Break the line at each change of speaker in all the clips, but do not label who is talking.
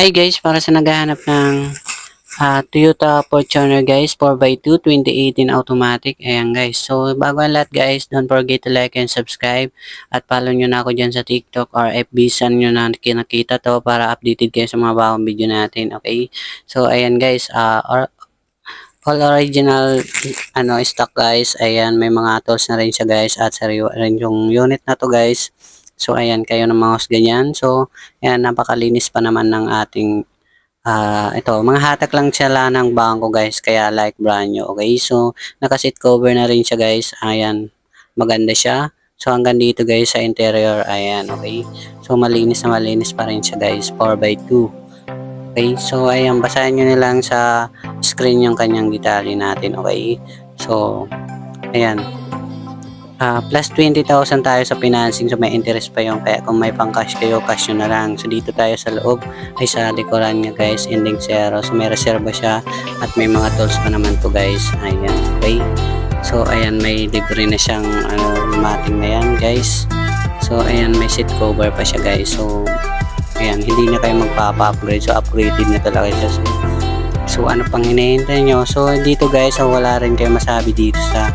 Hi guys, para sa naghahanap ng Toyota Fortuner guys, 4x2 2018 automatic. Ayan guys. So bago ang lahat guys, don't forget to like and subscribe at follow nyo na ako dyan sa TikTok or FB, saan nyo na kinakita to para updated kayo sa mga bagong video natin. Okay? So ayan guys, all original stock guys. Ayan, may mga tools na rin siya guys at sariwa rin yung unit na to guys. So ayan, kayo na mga ganyan. So ayan, napakalinis pa naman ng ating ito, mga hatak lang sila ng bangko guys, kaya like brand new. Okay, so naka-seat cover na rin siya guys. Ayan, maganda siya. So hanggang dito guys sa interior, ayan, okay. So malinis na malinis pa rin siya guys, 4x2. Okay, so ayan, basahin nyo na lang sa screen yung kanyang detalye natin, okay. So, ayan. Plus 20,000 tayo sa financing, so may interest pa yung, kaya kung may pang cash kayo, cash nyo na lang. So dito tayo sa loob, ay sa likuran niya guys, ending 0. So may reserva siya at may mga tools pa naman to guys. Ayan, okay. So ayan, may libre na siyang mating na yan guys. So ayan, may seat cover pa siya guys. So ayan, hindi na kayo magpapa-upgrade, so upgraded na talaga siya. So ano pang hinihintay nyo? So dito guys, so wala rin kayo masabi dito sa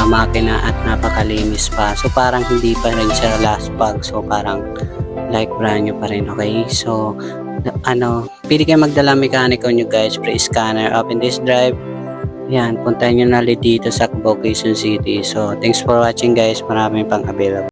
makina at napakalinis pa. So parang hindi pa rin siya last pag. So parang like brand new pa rin. Okay, so pili kayo magdala mekaniko nyo guys, pre-scanner, open this drive. Yan, puntahan nyo na ulit dito sa Quezon City. So thanks for watching guys, maraming pang available.